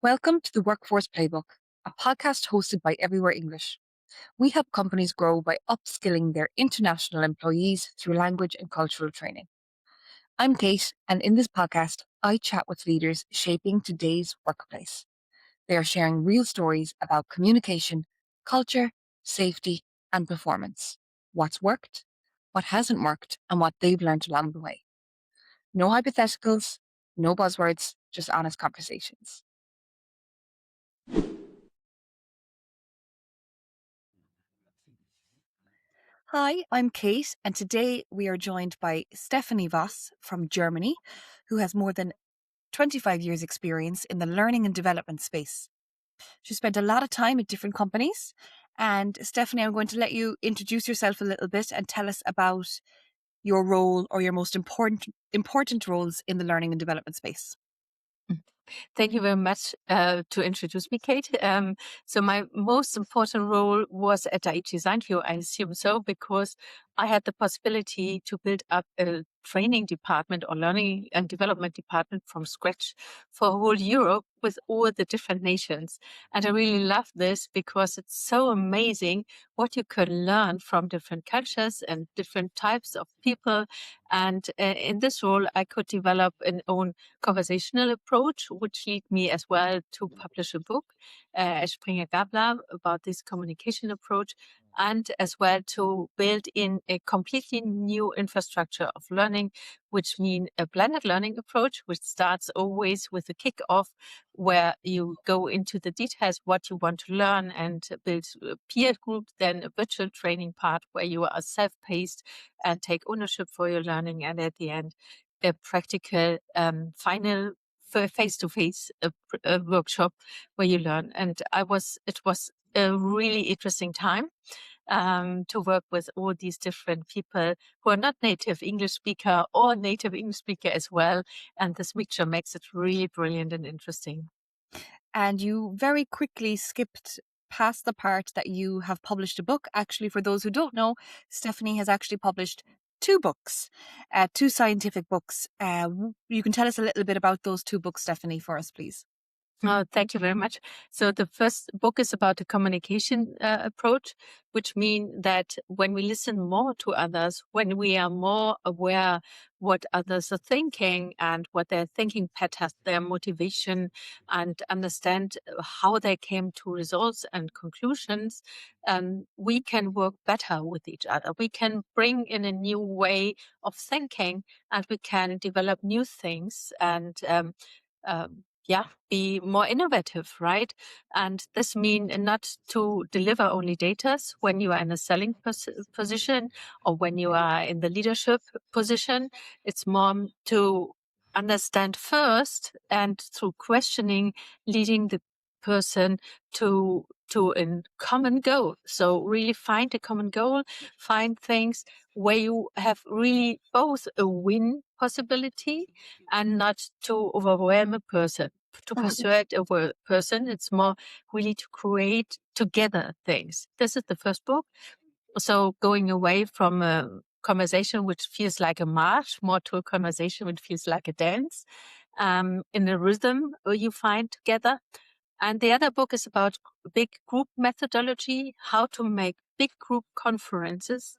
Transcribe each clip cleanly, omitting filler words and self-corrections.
Welcome to the Workforce Playbook, a podcast hosted by Everywhere English. We help companies grow by upskilling their international employees through language and cultural training. I'm Kate, and in this podcast, I chat with leaders shaping today's workplace. They are sharing real stories about communication, culture, safety, and performance. What's worked, what hasn't worked, and what they've learned along the way. No hypotheticals, no buzzwords, just honest conversations. Hi, I'm Kate, and today we are joined by Stephanie Voss from Germany, who has more than 25 years' experience in the learning and development space. She spent a lot of time at different companies. And Stephanie, I'm going to let you introduce yourself a little bit and tell us about your role or your most important roles in the learning and development space. Thank you very much to introduce me, Kate. So my most important role was at Daiichi Sankyo, I assume so, because I had the possibility to build up a training department or learning and development department from scratch for whole Europe with all the different nations. And I really love this because it's so amazing what you can learn from different cultures and different types of people. And in this role, I could develop an own conversational approach, which led me as well to publish a book, Springer Gabler, about this communication approach, and as well to build in a completely new infrastructure of learning, which means a blended learning approach, which starts always with a kickoff where you go into the details, what you want to learn, and build a peer group, then a virtual training part where you are self-paced and take ownership for your learning, and at the end, a practical final face-to-face workshop where you learn. And it was a really interesting time to work with all these different people who are not native English speaker or native English speaker as well. And this mixture makes it really brilliant and interesting. And you very quickly skipped past the part that you have published a book. Actually, for those who don't know, Stephanie has actually published two books, two scientific books. You can tell us a little bit about those two books, Stephanie, for us, please. Oh, thank you very much. So the first book is about the communication approach, which means that when we listen more to others, when we are more aware what others are thinking and what their thinking patterns, their motivation, and understand how they came to results and conclusions, we can work better with each other. We can bring in a new way of thinking, and we can develop new things and be more innovative, right? And this means not to deliver only data when you are in a selling position or when you are in the leadership position. It's more to understand first and through questioning, leading the person to a common goal. So really find a common goal, find things where you have really both a win possibility and not to overwhelm a person. To persuade a person, it's more really to create together things. This is the first book. So going away from a conversation which feels like a march, more to a conversation which feels like a dance, in the rhythm you find together. And the other book is about big group methodology, how to make big group conferences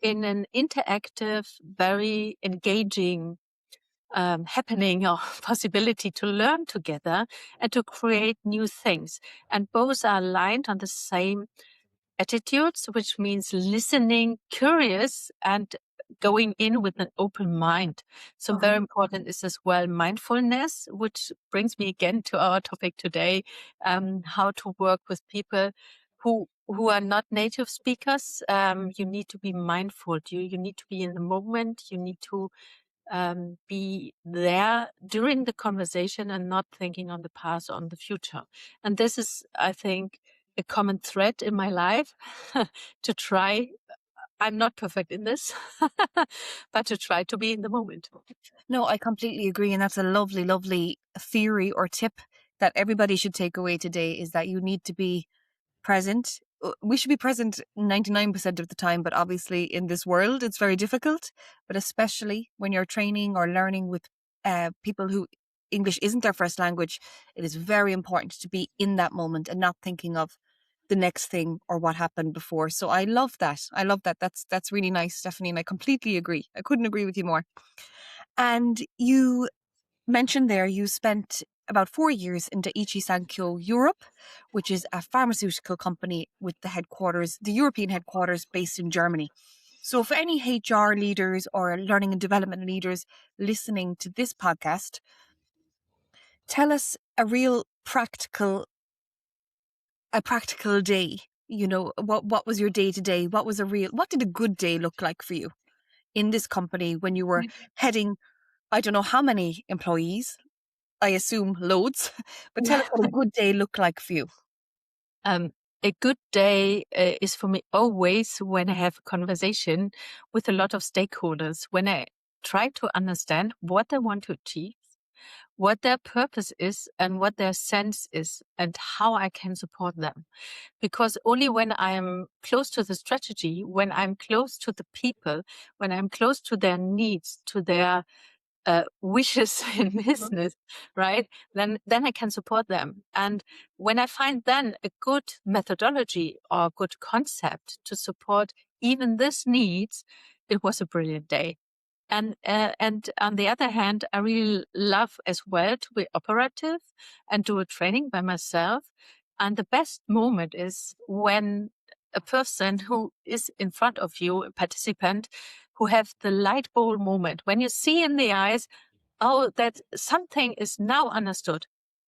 in an interactive, very engaging happening or possibility to learn together and to create new things. And both are aligned on the same attitudes, which means listening, curious, and going in with an open mind. So very important is as well mindfulness, which brings me again to our topic today, how to work with people who are not native speakers. You need to be mindful. You need to be in the moment. You need to be there during the conversation and not thinking on the past or on the future. And this is, I think, a common thread in my life to try. I'm not perfect in this, but to try to be in the moment. No, I completely agree. And that's a lovely, lovely theory or tip that everybody should take away today, is that you need to be present. We should be present 99% of the time, but obviously in this world, it's very difficult. But especially when you're training or learning with people who English isn't their first language, it is very important to be in that moment and not thinking of the next thing or what happened before. So I love that. I love that. That's really nice, Stephanie, and I completely agree. I couldn't agree with you more. And you mentioned there you spent about 4 years in Daiichi Sankyo Europe, which is a pharmaceutical company with the European headquarters based in Germany. So for any HR leaders or learning and development leaders listening to this podcast, tell us a practical day. You know, what was your day to day? What did a good day look like for you in this company when you were heading, I don't know how many employees, I assume loads, but tell us Yeah. what a good day looked like for you. A good day is for me always when I have a conversation with a lot of stakeholders, when I try to understand what they want to achieve, what their purpose is, and what their sense is, and how I can support them. Because only when I'm close to the strategy, when I'm close to the people, when I'm close to their needs, to their wishes in business, right? Then I can support them. And when I find then a good methodology or good concept to support even this needs, it was a brilliant day. And on the other hand, I really love as well to be operative and do a training by myself. And the best moment is when a person who is in front of you, a participant, who have the light bulb moment, when you see in the eyes, oh, that something is now understood,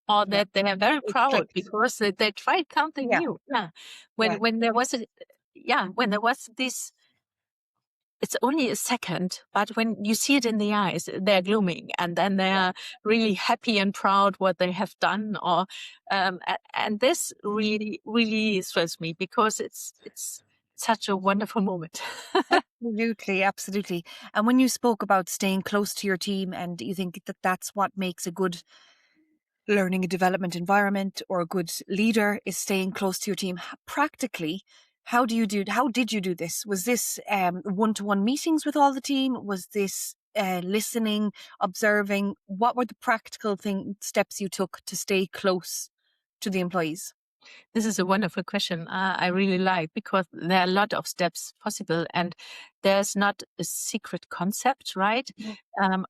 or Yeah, that they are very it proud clicked. because they tried something Yeah, new. Yeah. yeah, When there was when there was this, it's only a second, but when you see it in the eyes, they're glooming, and then they yeah. are really happy and proud what they have done. Or and this really, really thrills me because it's such a wonderful moment. Absolutely, absolutely. And when you spoke about staying close to your team, and you think that that's what makes a good learning and development environment or a good leader is staying close to your team. Practically, how did you do this? Was this one-to-one meetings with all the team? Was this listening, observing? What were the practical steps you took to stay close to the employees? This is a wonderful question. I really like, because there are a lot of steps possible, and there's not a secret concept, right? Mhm.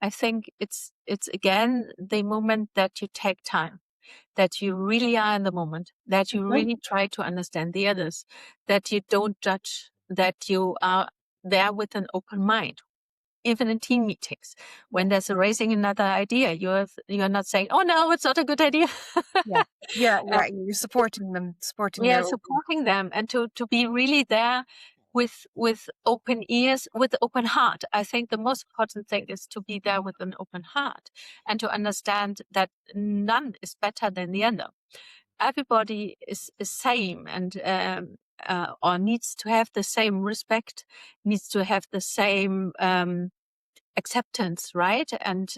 I think it's again the moment that you take time, that you really are in the moment, that you Mhm. really try to understand the others, that you don't judge, that you are there with an open mind. Even in team meetings, Yeah, when there's a raising another idea, you're not saying, "Oh no, it's not a good idea." yeah, yeah, yeah. You're supporting them, supporting Yeah, their open. supporting them, and to be really there with open ears, with open heart. I think the most important thing is to be there with an open heart, and to understand that none is better than the other. Everybody is same, and or needs to have the same respect, needs to have the same acceptance, right? And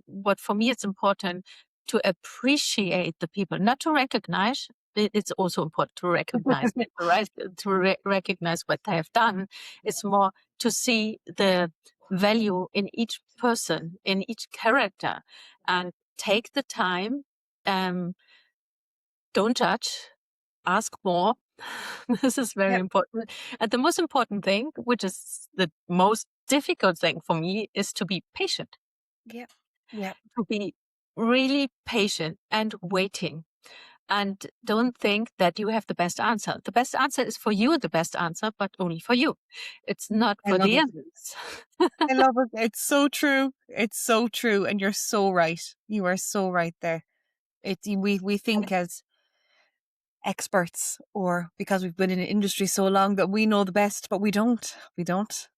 what for me it's important to appreciate the people, not to recognize. It's also important to recognize it, right? To recognize what they have done. Yeah, It's more to see the value in each person, in each character, and take the time. Um, don't judge. Ask more. This is very yeah, important. And the most important thing, which is the most difficult thing for me, is to be patient, yeah, yeah. to be really patient and waiting. And don't think that you have the best answer. The best answer is for you, the best answer, but only for you. It's not I for love the it. others. I love it. It's so true. It's so true. And you're so right. You are so right there. We think as experts, or because we've been in the industry so long, that we know the best, but we don't. We don't.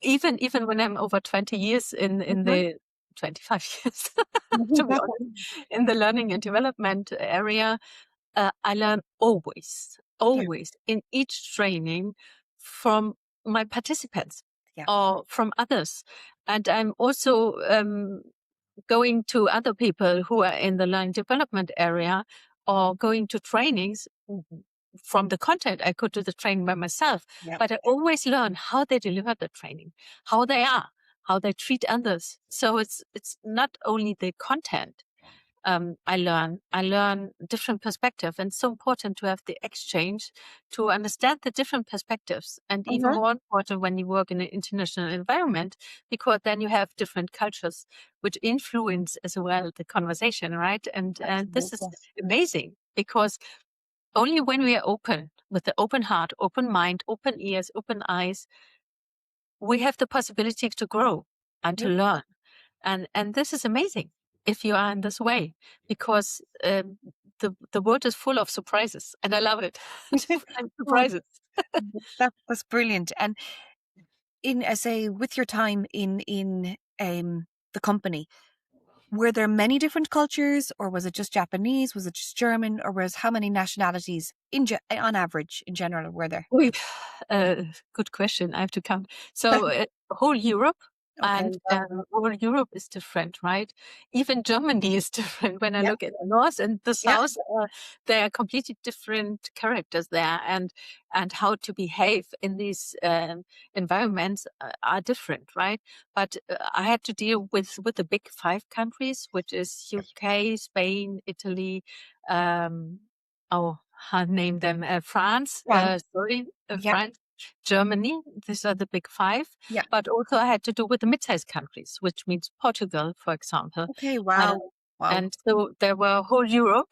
Even when I'm over 20 years in Mhm. the 25 years, to be honest, in the learning and development area, I learn always, Yeah, always in each training from my participants yeah, or from others. And I'm also going to other people who are in the learning development area, or going to trainings from the content. I could do the training by myself, yeah, but I always learn how they deliver the training, how they are. how they treat others. So it's not only the content I learn different perspective, and it's so important to have the exchange to understand the different perspectives, and even Uh-huh. more important when you work in an international environment, because then you have different cultures which influence as well the conversation, right? And this is Absolutely. amazing, because only when we are open, with the open heart, open mind, open ears, open eyes, we have the possibility to grow and to Yep. learn. And this is amazing if you are in this way, because the world is full of surprises, and I love it. Different Oh, surprises. that's brilliant. And in, I say, with your time in the company, were there many different cultures, or was it just Japanese? Was it just German, or was how many nationalities on average in general were there? Oi, good question. I have to count. So whole Europe, Okay. and Well, whole Europe is different, right? Even Germany is different. When I yeah. look at the north and the Yeah. south, there are completely different characters there, and how to behave in these environments are different, right? But I had to deal with the big five countries, which is UK, Spain, Italy. Um, oh, I'll name them, France, France. Yeah. France, Germany. These are the big five. Yeah. But also I had to do with the mid-sized countries, which means Portugal, for example. Okay. Uh, Wow. Wow. and so there were whole Europe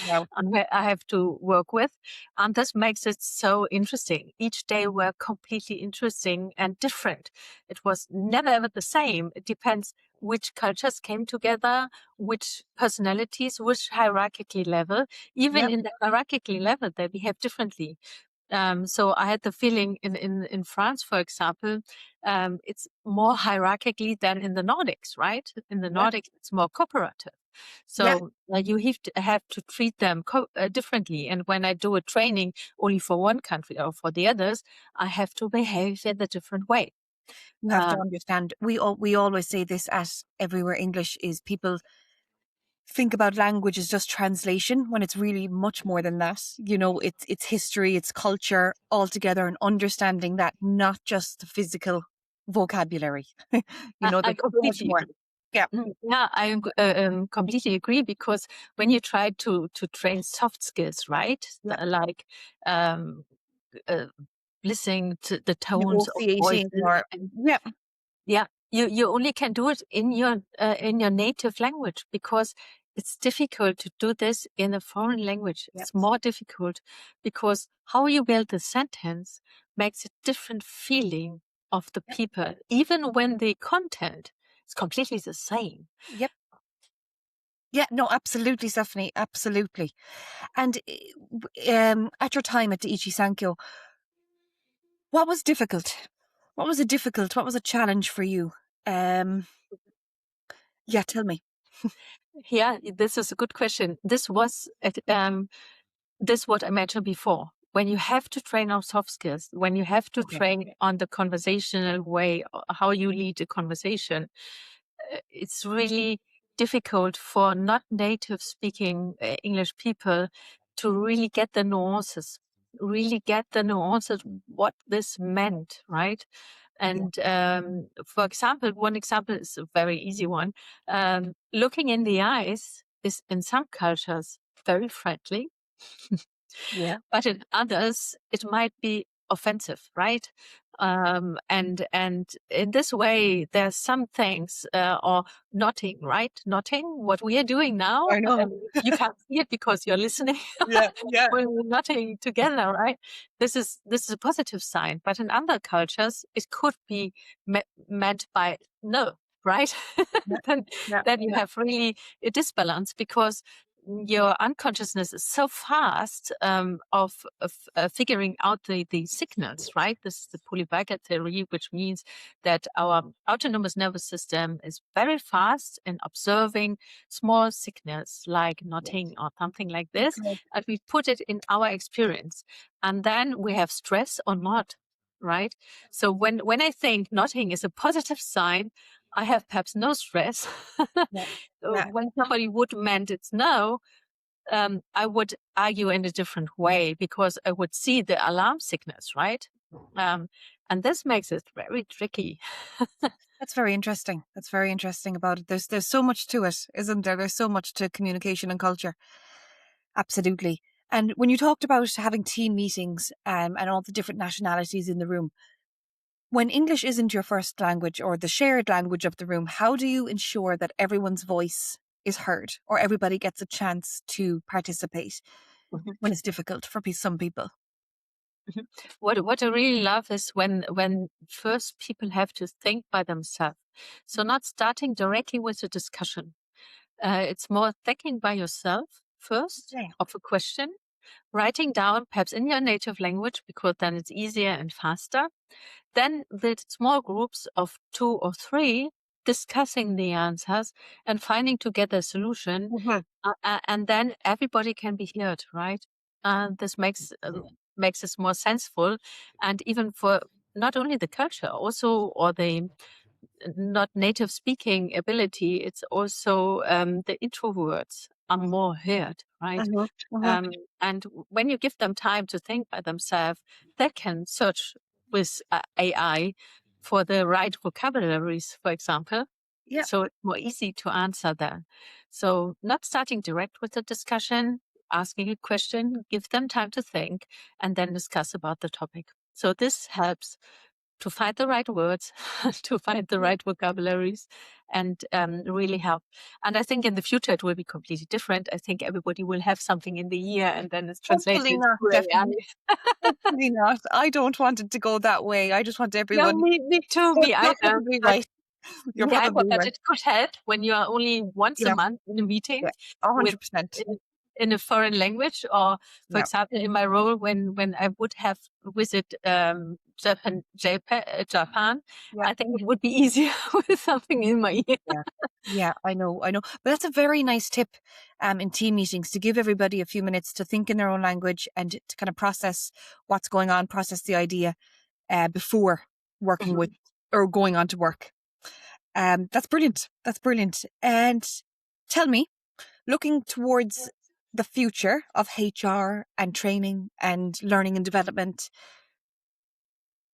Wow. I have to work with. And this makes it so interesting. Each day were completely interesting and different. It was never ever the same. It depends which cultures came together, which personalities, which hierarchical level. Even Yep. in the hierarchical level, they behave differently. So I had the feeling in France, for example, it's more hierarchically than in the Nordics, right? In the Yeah. Nordics, it's more cooperative. Yeah. So you have to treat them differently. And when I do a training only for one country or for the others, I have to behave in a different way. You have to Um, understand. We always say this at Everywhere English is people think about language as just translation when it's really much more than that. You know, it's history, it's culture altogether, and understanding that, not just the physical vocabulary. You know, I there's so much completely more. agree. Yeah. Yeah, I completely agree, because when you try to train soft skills, right? Yeah. Like um, uh, listening to the tones of Negotiating voices, or and yeah. yeah, you only can do it in your native language, because it's difficult to do this in a foreign language. Yeah. It's more difficult because how you build the sentence makes a different feeling of the Yeah. people, even when the content is completely the same. Yep. Yeah, no, absolutely, Stephanie, absolutely. And at your time at Daiichi Sankyo, what was difficult? What was a difficult? What was a challenge for you? Um, yeah, tell me. Yeah, this is a good question. This what I mentioned before. When you have to train on soft skills, when you have to Okay. train on the conversational way, how you lead a conversation, it's really difficult for not native speaking English people to really get the nuances, what this meant, right? Yeah. And for example, one example is a very easy one. Looking in the eyes is in some cultures very friendly, Yeah. but in others it might be offensive, right? And in this way, there's some things or nodding, right? Nodding, what we are doing now. I know. You can't see it because you're listening. Yeah. Yeah. When we're nodding together, right? This is a positive sign, but in other cultures, it could be meant by no, right? Yeah. then Yeah. then you have really a disbalance, because your unconsciousness is so fast of figuring out the signals, right? This is the polyvagal theory, which means that our autonomous nervous system is very fast in observing small signals like nodding or something like this, Okay. and we put it in our experience. And then we have stress or not, right? So when I think nodding is a positive sign, I have perhaps no stress. Yeah. Yeah. When somebody would meant it's no, I would argue in a different way, because I would see the alarm signals, right? And this makes it very tricky. That's very interesting. That's very interesting about it. There's so much to it, isn't there? There's so much to communication and culture. Absolutely. And when you talked about having team meetings and all the different nationalities in the room, when English isn't your first language or the shared language of the room, how do you ensure that everyone's voice is heard or everybody gets a chance to participate when it's difficult for some people? What I really love is when first people have to think by themselves. So not starting directly with a discussion. It's more thinking by yourself first Okay. of a question, writing down perhaps in your native language, because then it's easier and faster. Then with small groups of 2 or 3 discussing the answers and finding together a solution, Mhm. and then everybody can be heard, right? This makes it more senseful, and even for not only the culture, also or the not native speaking ability, it's also the introverts are more heard, right? Mhm. Mhm. And when you give them time to think by themselves, they can search with AI for the right vocabularies, for example. Yeah. So it's more easy to answer them. So not starting direct with the discussion, asking a question, give them time to think, and then discuss about the topic. So this helps to find the right words, to find the right vocabularies, and really help. And I think in the future it will be completely different. I think everybody will have something in the ear, and then it's Hopefully translated not, through Stephanie. AI. Hopefully not. I don't want it to go that way. I just want No, everyone. me too, You're me either. probably But right. You're yeah, probably but right. it could help when you are only once a Yeah. month in a meeting Yeah. with 100%. in a foreign language, or for Yeah. example, in my role when I would have visit Japan, Yeah. I think it would be easier with something in my ear. Yeah. Yeah, I know. But that's a very nice tip in team meetings to give everybody a few minutes to think in their own language and to kind of process what's going on, process the idea before working with or going on to work. That's brilliant. That's brilliant. And tell me, looking towards the future of HR and training and learning and development,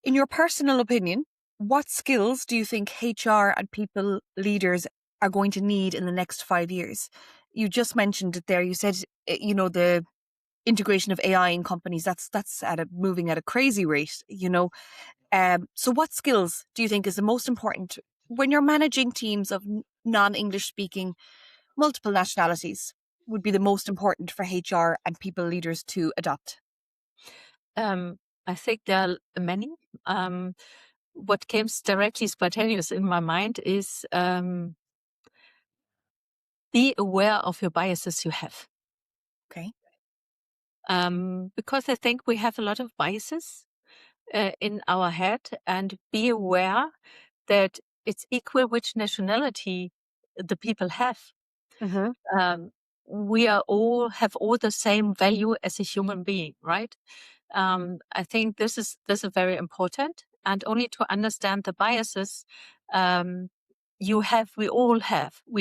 in your personal opinion, what skills do you think HR and people leaders are going to need in the next 5 years? You just mentioned it there. You said, the integration of AI in companies, that's moving at a crazy rate, So what skills do you think is the most important when you're managing teams of non-English speaking multiple nationalities would be the most important for HR and people leaders to adopt? I think there are many. What came directly spontaneous in my mind is be aware of your biases you have. Okay. Because I think we have a lot of biases in our head, and be aware that it's equal which nationality the people have. Mm-hmm. We are all have all the same value as a human being, right? I think this is very important, and only to understand the biases we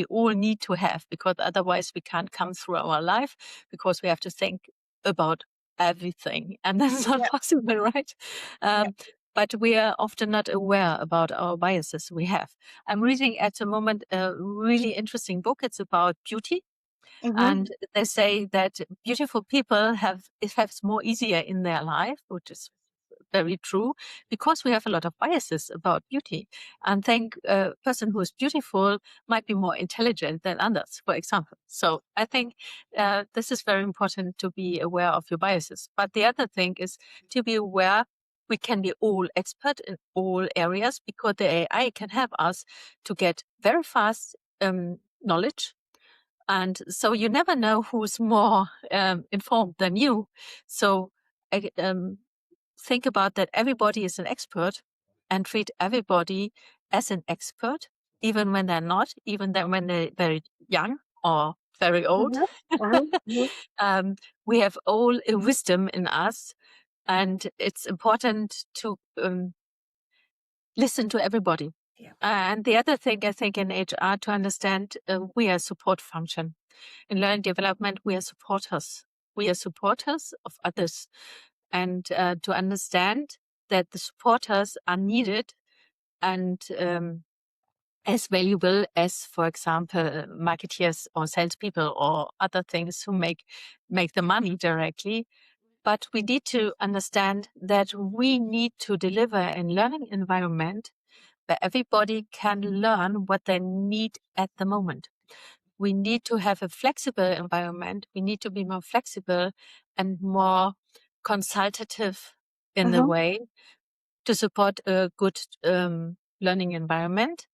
all need to have, because otherwise we can't come through our life, because we have to think about everything, and that's not Yeah. possible, right? Yeah. But we are often not aware about our biases we have. I'm reading at the moment a really interesting book. It's about beauty. Mm-hmm. And they say that beautiful people have more easier in their life, which is very true, because we have a lot of biases about beauty, and think a person who is beautiful might be more intelligent than others, for example. So I think this is very important, to be aware of your biases. But the other thing is to be aware we can be all expert in all areas, because the AI can help us to get very fast knowledge, and so you never know who's more informed than you. So think about that everybody is an expert, and treat everybody as an expert, even when they're not, even then when they're very young or very old. Mm-hmm. Mm-hmm. We have all a wisdom in us, and it's important to listen to everybody. Yeah. And the other thing I think in HR, to understand we are a support function. In learning development, we are supporters. We are supporters of others. And to understand that the supporters are needed and as valuable as, for example, marketeers or salespeople or other things who make the money directly. But we need to understand that we need to deliver a learning environment where everybody can learn what they need at the moment. We need to have a flexible environment. We need to be more flexible and more consultative in the way to support a good learning environment.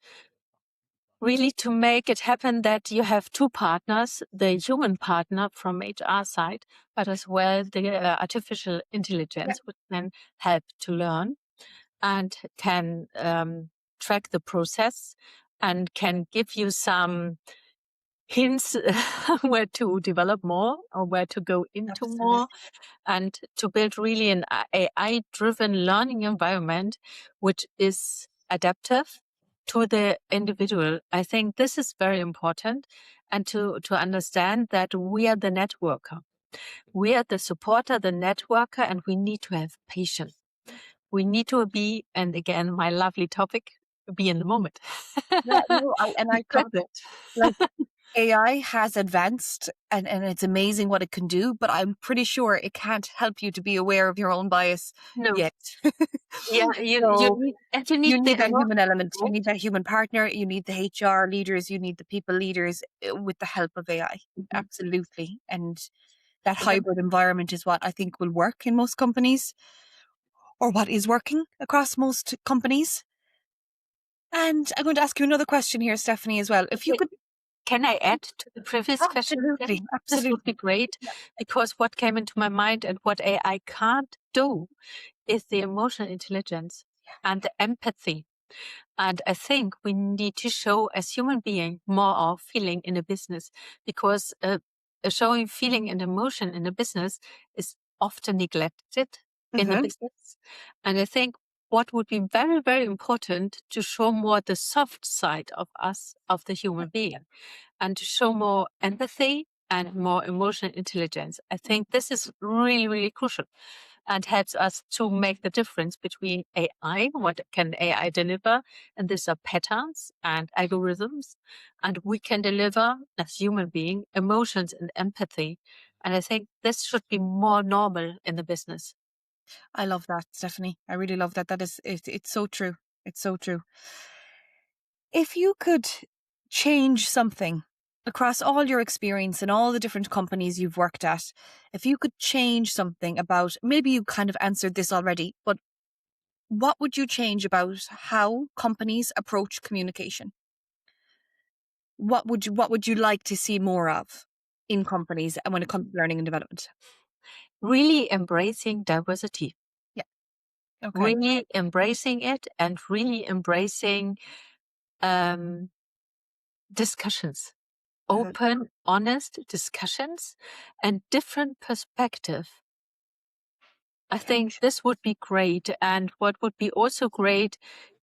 Really to make it happen that you have two partners, the human partner from HR side, but as well the artificial intelligence, which can help to learn and can track the process and can give you some hints where to develop more or where to go into more, and to build really an AI-driven learning environment which is adaptive to the individual. I think this is very important, and to understand that we are the networker. We are the supporter, the networker, and we need to have patience. We need to be, and again, my lovely topic, be in the moment. Yeah, no, I thought Present. like AI has advanced and it's amazing what it can do, but I'm pretty sure it can't help you to be aware of your own bias No. yet. Yeah, you So need, and you you need need the that human element. You right? need that human partner. You need the HR leaders. You need the people leaders with the help of AI. Mhm. Absolutely. And that Yeah. hybrid environment is what I think will work in most companies, or what is working across most companies. And I'm going to ask you another question here, Stephanie, as well. If you could, Can I add to the previous question? absolutely, This would be absolutely. great, Yeah. because what came into my mind and what AI can't do is the emotional intelligence and the empathy. And I think we need to show as human being more of feeling in a business, because showing feeling and emotion in a business is often neglected in a Mm-hmm. business. And I think what would be very, very important to show more the soft side of us, of the human being, and to show more empathy and more emotional intelligence. I think this is really, really crucial and helps us to make the difference between AI, what can AI deliver, and these are patterns and algorithms, and we can deliver as human being emotions and empathy. And I think this should be more normal in the business. I love that, Stephanie. I really love that. That is, it's so true. It's so true. If you could change something across all your experience and all the different companies you've worked at, if you could change something about, maybe you kind of answered this already, but what would you change about how companies approach communication? What would you like to see more of in companies and when it comes to learning and development? Really embracing diversity, Yeah. Okay. really embracing it, and really embracing um, discussions, Mhm. open, honest discussions, and different perspective. I think this would be great. And what would be also great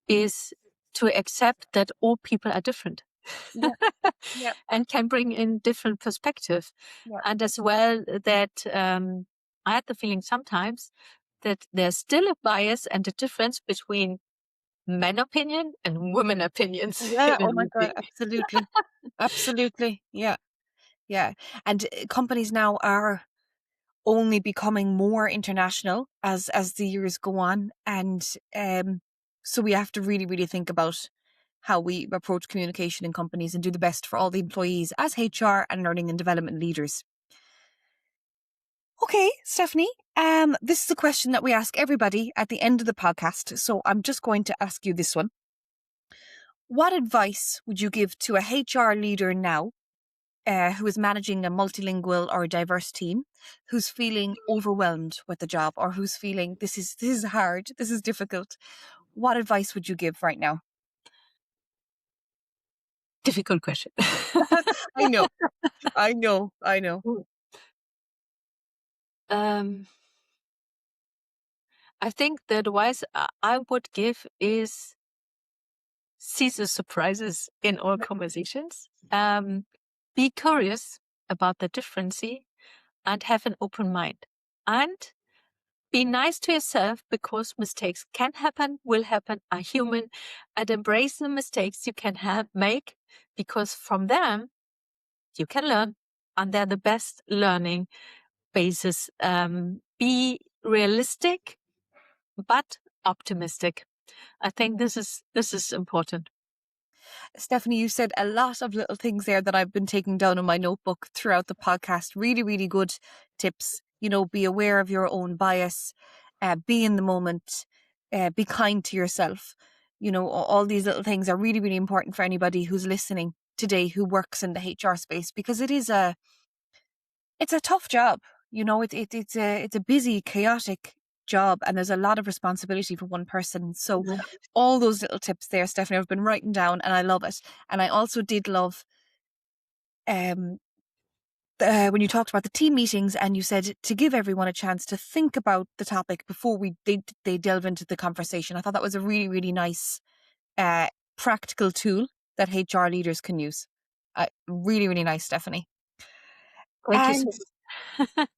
is to accept that all people are different Yeah. Yeah. and can bring in different perspective. Yeah. And as well that I had the feeling sometimes that there's still a bias and a difference between men opinion and women opinions Yeah. in a Oh my God. meeting. Absolutely. Absolutely. Yeah. Yeah. And companies now are only becoming more international as the years go on, and so we have to really really think about how we approach communication in companies and do the best for all the employees as HR and learning and development leaders. Okay, Stephanie, this is a question that we ask everybody at the end of the podcast, so I'm just going to ask you this one. What advice would you give to a HR leader now who is managing a multilingual or a diverse team, who's feeling overwhelmed with the job, or who's feeling this is hard, this is difficult? What advice would you give right now? Difficult question. I know, I know, I know. um, I think the advice I would give is see the surprises in all conversations. Be curious, about the difference and have an open mind. And be nice to yourself, because mistakes can happen, will happen, are human, and embrace the mistakes you can make, because from them you can learn, and they're the best learning basis. Be realistic, but optimistic. I think this is important. Stephanie, you said a lot of little things there that I've been taking down in my notebook throughout the podcast. Really, really good tips. Be aware of your own bias, be in the moment, be kind to yourself. All these little things are really, really important for anybody who's listening today who works in the HR space, because it's a tough job. It's a busy, chaotic job, and there's a lot of responsibility for one person. So all those little tips there, Stephanie, I've been writing down, and I love it. And I also did love when you talked about the team meetings, and you said to give everyone a chance to think about the topic before they delve into the conversation. I thought that was a really, really nice practical tool that HR leaders can use. Really, really nice, Stephanie. Thank you And so much.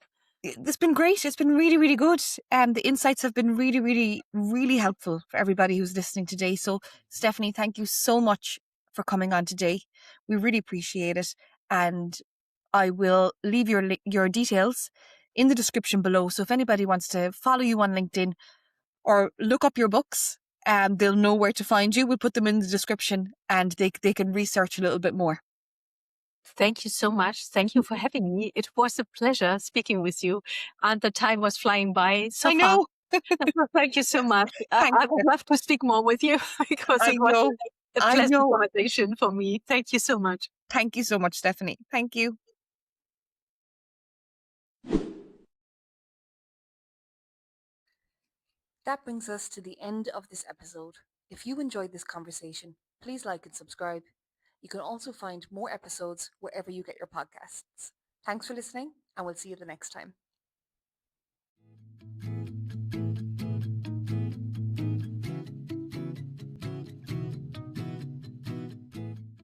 it's been great. It's been really, really good. And the insights have been really, really, really helpful for everybody who's listening today. So, Stephanie, thank you so much for coming on today. We really appreciate it. And I will leave your details in the description below. So if anybody wants to follow you on LinkedIn or look up your books, they'll know where to find you. We'll put them in the description, and they can research a little bit more. Thank you so much. Thank you for having me. It was a pleasure speaking with you, and the time was flying by so I fast. know. Thank you so much. I would love to speak more with you because I it was know. a I pleasant know. conversation for me. Thank you so much. Thank you so much, Stephanie. Thank you. That brings us to the end of this episode. If you enjoyed this conversation, please like and subscribe. You can also find more episodes wherever you get your podcasts. Thanks for listening, and we'll see you the next time.